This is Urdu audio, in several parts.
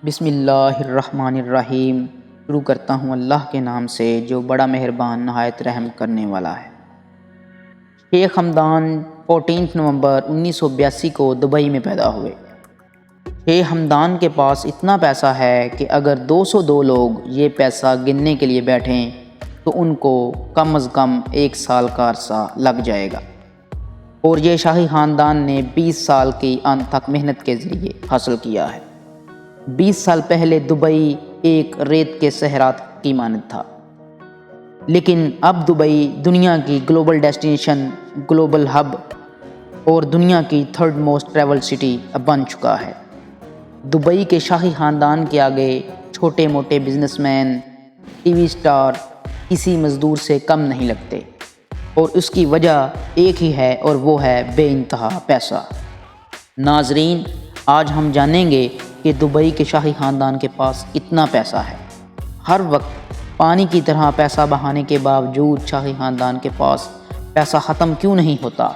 بسم اللہ الرحمن الرحیم۔ شروع کرتا ہوں اللہ کے نام سے جو بڑا مہربان نہایت رحم کرنے والا ہے۔ شیخ ہمدان 14 نومبر 1982 کو دبئی میں پیدا ہوئے۔ شیخ ہمدان کے پاس اتنا پیسہ ہے کہ اگر 202 لوگ یہ پیسہ گننے کے لیے بیٹھیں تو ان کو کم از کم 1 سال کا عرصہ لگ جائے گا، اور یہ شاہی خاندان نے 20 سال کی انتھک محنت کے ذریعے حاصل کیا ہے۔ 20 سال پہلے دبئی ایک ریت کے صحرا کی مانند تھا، لیکن اب دبئی دنیا کی گلوبل ڈیسٹینیشن، گلوبل ہب اور دنیا کی 3rd موسٹ ٹریول سٹی بن چکا ہے۔ دبئی کے شاہی خاندان کے آگے چھوٹے موٹے business man, T V star کسی مزدور سے کم نہیں لگتے، اور اس کی وجہ ایک ہی ہے اور وہ ہے بے انتہا پیسہ۔ ناظرین، آج ہم جانیں گے کہ دبئی کے شاہی خاندان کے پاس کتنا پیسہ ہے۔ ہر وقت پانی کی طرح پیسہ بہانے کے باوجود شاہی خاندان کے پاس پیسہ ختم کیوں نہیں ہوتا؟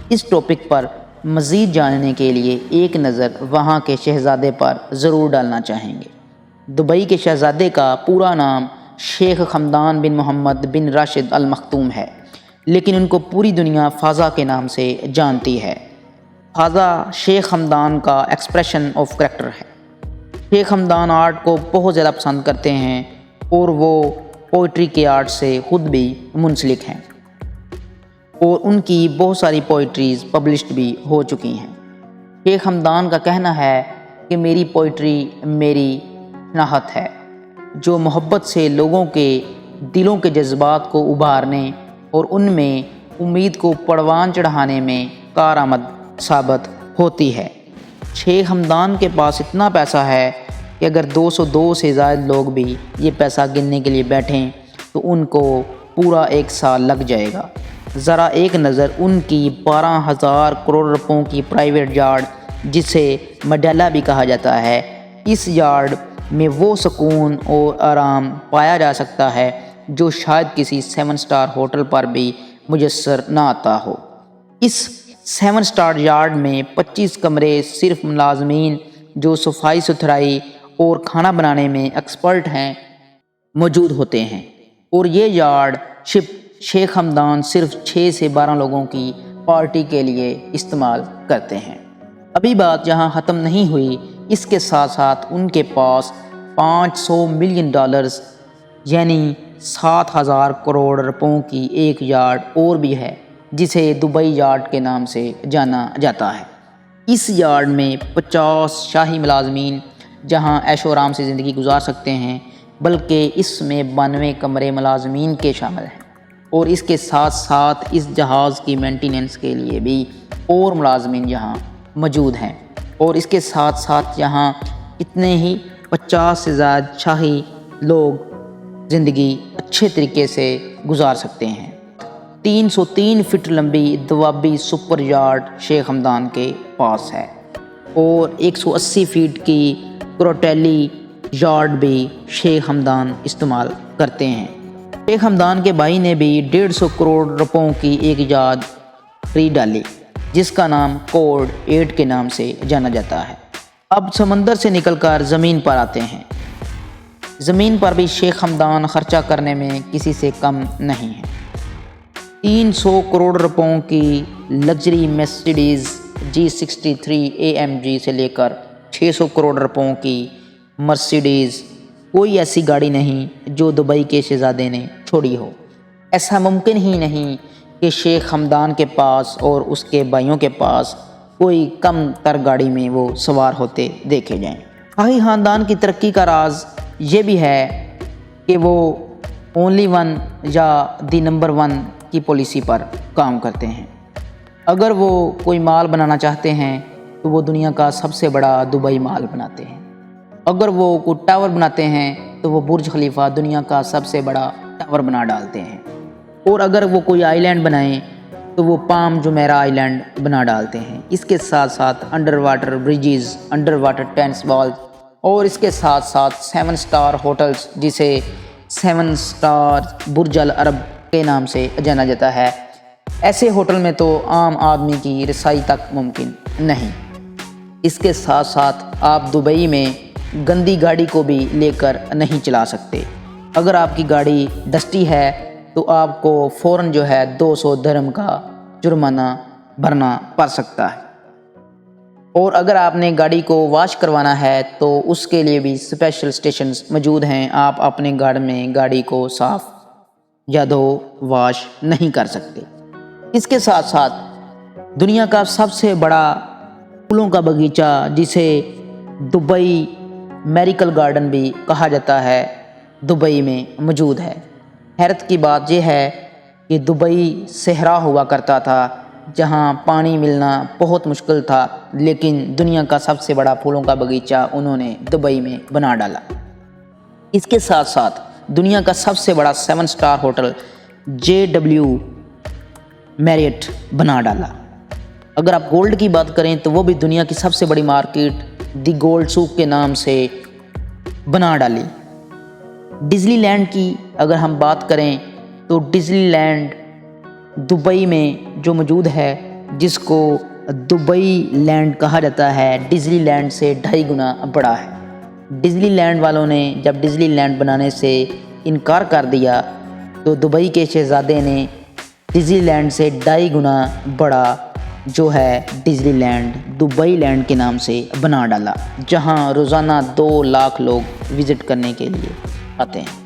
اس ٹاپک پر مزید جاننے کے لیے ایک نظر وہاں کے شہزادے پر ضرور ڈالنا چاہیں گے۔ دبئی کے شہزادے کا پورا نام شیخ خمدان بن محمد بن راشد المختوم ہے، لیکن ان کو پوری دنیا فازا کے نام سے جانتی ہے۔ فازا شیخ ہمدان کا ایکسپریشن آف کریکٹر ہے۔ شیخ ہمدان آرٹ کو بہت زیادہ پسند کرتے ہیں اور وہ پوئٹری کے آرٹ سے خود بھی منسلک ہیں، اور ان کی بہت ساری پوئٹریز پبلشڈ بھی ہو چکی ہیں۔ شیخ ہمدان کا کہنا ہے کہ میری پوئٹری میری شناخت ہے، جو محبت سے لوگوں کے دلوں کے جذبات کو ابھارنے اور ان میں امید کو پروان چڑھانے میں کارآمد ثابت ہوتی ہے۔ شیخ ہمدان کے پاس اتنا پیسہ ہے کہ اگر 202 سے زائد لوگ بھی یہ پیسہ گننے کے لیے بیٹھیں تو ان کو پورا 1 سال لگ جائے گا۔ ذرا ایک نظر ان کی 12,000 کروڑ روپوں کی پرائیویٹ یارڈ، جسے مڈیلا بھی کہا جاتا ہے، اس یارڈ میں وہ سکون اور آرام پایا جا سکتا ہے جو شاید کسی 7 سٹار ہوٹل پر بھی میسر نہ آتا ہو۔ اس 7 سٹار یارڈ میں 25 کمرے صرف ملازمین جو صفائی ستھرائی اور کھانا بنانے میں ایکسپرٹ ہیں موجود ہوتے ہیں، اور یہ یارڈ شیخ ہمدان صرف 6 سے 12 لوگوں کی پارٹی کے لیے استعمال کرتے ہیں۔ ابھی بات یہاں ختم نہیں ہوئی، اس کے ساتھ ساتھ ان کے پاس $500 ملین یعنی 7,000 کروڑ روپوں کی ایک یارڈ اور بھی ہے، جسے دبئی یارڈ کے نام سے جانا جاتا ہے۔ اس یارڈ میں 50 شاہی ملازمین جہاں عیش و آرام سے زندگی گزار سکتے ہیں، بلکہ اس میں 92 کمرے ملازمین کے شامل ہیں، اور اس کے ساتھ ساتھ اس جہاز کی مینٹیننس کے لیے بھی اور ملازمین یہاں موجود ہیں، اور اس کے ساتھ ساتھ یہاں اتنے ہی 50 سے زائد شاہی لوگ زندگی اچھے طریقے سے گزار سکتے ہیں۔ 303 فٹ لمبی دوابی سپر یارڈ شیخ ہمدان کے پاس ہے، اور 180 فٹ کی کروٹیلی یارڈ بھی شیخ ہمدان استعمال کرتے ہیں۔ شیخ ہمدان کے بھائی نے بھی 150 کروڑ روپوں کی ایک یارڈ خرید ڈالی، جس کا نام کوڈ 8 کے نام سے جانا جاتا ہے۔ اب سمندر سے نکل کر زمین پر آتے ہیں۔ زمین پر بھی شیخ ہمدان خرچہ کرنے میں کسی سے کم نہیں ہے۔ 300 کروڑ روپوں کی لگژری مرسیڈیز G63 AMG سے لے کر 600 کروڑ روپوں کی مرسیڈیز، کوئی ایسی گاڑی نہیں جو دبئی کے شہزادے نے چھوڑی ہو۔ ایسا ممکن ہی نہیں کہ شیخ ہمدان کے پاس اور اس کے بھائیوں کے پاس کوئی کم تر گاڑی میں وہ سوار ہوتے دیکھے جائیں۔ شاہی خاندان کی ترقی کا راز یہ بھی ہے کہ وہ اونلی ون یا دی نمبر 1 کی پالیسی پر کام کرتے ہیں۔ اگر وہ کوئی مال بنانا چاہتے ہیں تو وہ دنیا کا سب سے بڑا دبئی مال بناتے ہیں۔ اگر وہ کوئی ٹاور بناتے ہیں تو وہ برج خلیفہ دنیا کا سب سے بڑا ٹاور بنا ڈالتے ہیں، اور اگر وہ کوئی آئی لینڈ بنائیں تو وہ پام جمیرہ آئی لینڈ بنا ڈالتے ہیں۔ اس کے ساتھ ساتھ under water bridges, under water tennis balls, اور اس کے ساتھ ساتھ 7 سٹار ہوٹلز، جسے 7 سٹار برج العرب کے نام سے جانا جاتا ہے۔ ایسے ہوٹل میں تو عام آدمی کی رسائی تک ممکن نہیں۔ اس کے ساتھ ساتھ آپ دبئی میں گندی گاڑی کو بھی لے کر نہیں چلا سکتے۔ اگر آپ کی گاڑی ڈسٹی ہے تو آپ کو فوراً 200 درہم کا جرمانہ بھرنا پڑ سکتا ہے، اور اگر آپ نے گاڑی کو واش کروانا ہے تو اس کے لیے بھی اسپیشل اسٹیشنز موجود ہیں۔ آپ اپنے گھر میں گاڑی کو صاف یا واش نہیں کر سکتے۔ اس کے ساتھ ساتھ دنیا کا سب سے بڑا پھولوں کا باغیچہ، جسے دبئی میریکل گارڈن بھی کہا جاتا ہے، دبئی میں موجود ہے۔ حیرت کی بات یہ ہے کہ دبئی صحرا ہوا کرتا تھا جہاں پانی ملنا بہت مشکل تھا، لیکن دنیا کا سب سے بڑا پھولوں کا باغیچہ انہوں نے دبئی میں بنا ڈالا۔ اس کے ساتھ ساتھ دنیا کا سب سے بڑا 7 اسٹار ہوٹل JW میریٹ بنا ڈالا۔ اگر آپ گولڈ کی بات کریں تو وہ بھی دنیا کی سب سے بڑی مارکیٹ دی گولڈ سوق کے نام سے بنا ڈالی۔ ڈزنی لینڈ کی اگر ہم بات کریں تو ڈزنی لینڈ دبئی میں جو موجود ہے، جس کو دبئی لینڈ کہا جاتا ہے، ڈزنی لینڈ سے 2.5 گنا بڑا ہے۔ ڈزنی لینڈ والوں نے جب ڈزنی لینڈ بنانے سے انکار کر دیا تو دبئی کے شہزادے نے ڈزنی لینڈ سے 2.5 گنا بڑا ڈزنی لینڈ دبئی لینڈ کے نام سے بنا ڈالا، جہاں روزانہ 2 لاکھ لوگ وزٹ کرنے کے لیے آتے ہیں۔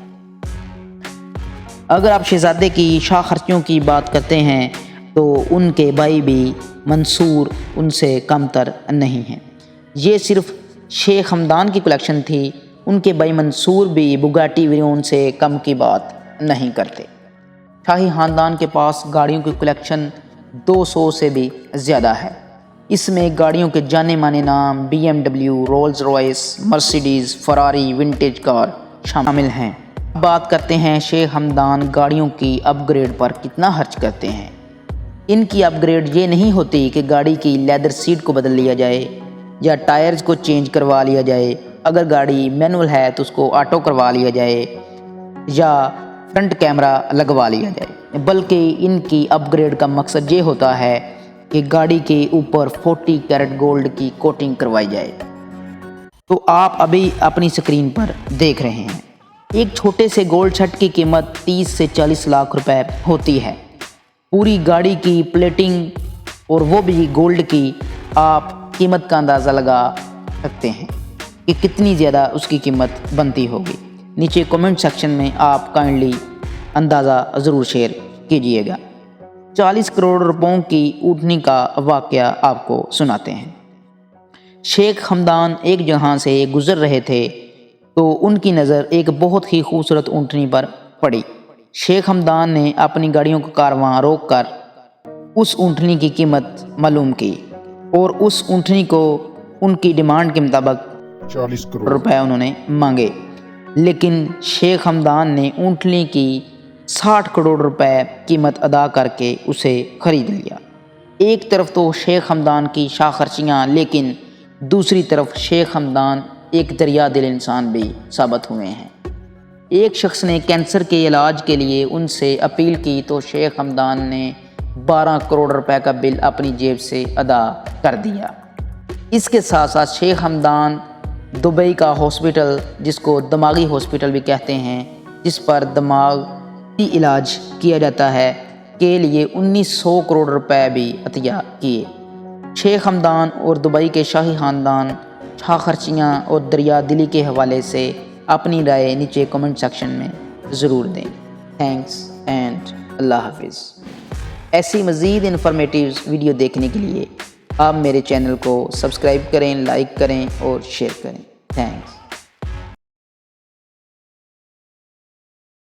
اگر آپ شہزادے کی شاہ خرچیوں کی بات کرتے ہیں تو ان کے بھائی بھی منصور ان سے کم تر نہیں ہیں۔ یہ صرف شیخ حمدان کی کلیکشن تھی، ان کے بھائی منصور بھی بگاٹی ویرون سے کم کی بات نہیں کرتے۔ شاہی خاندان کے پاس گاڑیوں کی کلیکشن 200 سے بھی زیادہ ہے۔ اس میں گاڑیوں کے جانے مانے نام BMW، رولز رائس، مرسیڈیز، فراری، ونٹیج کار شامل ہیں۔ بات کرتے ہیں شیخ حمدان گاڑیوں کی اپ گریڈ پر کتنا خرچ کرتے ہیں۔ ان کی اپ گریڈ یہ نہیں ہوتی کہ گاڑی کی لیدر سیٹ کو بدل لیا جائے یا ٹائرز کو چینج کروا لیا جائے، اگر گاڑی مینول ہے تو اس کو آٹو کروا لیا جائے یا فرنٹ کیمرہ لگوا لیا جائے، بلکہ ان کی اپ گریڈ کا مقصد یہ ہوتا ہے کہ گاڑی کے اوپر 40 کیرٹ گولڈ کی کوٹنگ کروائی جائے۔ تو آپ ابھی اپنی سکرین پر دیکھ رہے ہیں، ایک چھوٹے سے گولڈ سیٹ کی قیمت 30 سے 40 لاکھ روپے ہوتی ہے۔ پوری گاڑی کی پلیٹنگ اور وہ بھی گولڈ کی، آپ قیمت کا اندازہ لگا سکتے ہیں کہ کتنی زیادہ اس کی قیمت بنتی ہوگی۔ نیچے کمنٹ سیکشن میں آپ کائنڈلی اندازہ ضرور شیئر کیجئے گا۔ 40 کروڑ روپوں کی اونٹنی کا واقعہ آپ کو سناتے ہیں۔ شیخ حمدان ایک جگہ سے گزر رہے تھے تو ان کی نظر ایک بہت ہی خوبصورت اونٹنی پر پڑی۔ شیخ حمدان نے اپنی گاڑیوں کا کارواں روک کر اس اونٹنی کی قیمت معلوم کی، اور اس اونٹنی کو ان کی ڈیمانڈ کے مطابق 40 کروڑ روپے انہوں نے مانگے، لیکن شیخ حمدان نے اونٹنی کی 60 کروڑ روپے قیمت ادا کر کے اسے خرید لیا۔ ایک طرف تو شیخ حمدان کی شاہ خرچیاں، لیکن دوسری طرف شیخ حمدان ایک دریا دل انسان بھی ثابت ہوئے ہیں۔ ایک شخص نے کینسر کے علاج کے لیے ان سے اپیل کی تو شیخ حمدان نے 12 کروڑ روپے کا بل اپنی جیب سے ادا کر دیا۔ اس کے ساتھ ساتھ شیخ حمدان دبئی کا ہاسپٹل، جس کو دماغی ہاسپٹل بھی کہتے ہیں، جس پر دماغی علاج کیا جاتا ہے، کے لیے 1900 کروڑ روپے بھی عطیہ کیے۔ شیخ حمدان اور دبئی کے شاہی خاندان شاہ خرچیاں اور دریا دلی کے حوالے سے اپنی رائے نیچے کمنٹ سیکشن میں ضرور دیں۔ تھینکس اینڈ اللہ حافظ۔ ایسی مزید انفارمیٹیو ویڈیو دیکھنے کے لیے آپ میرے چینل کو سبسکرائب کریں، لائک کریں اور شیئر کریں۔ تھینکس۔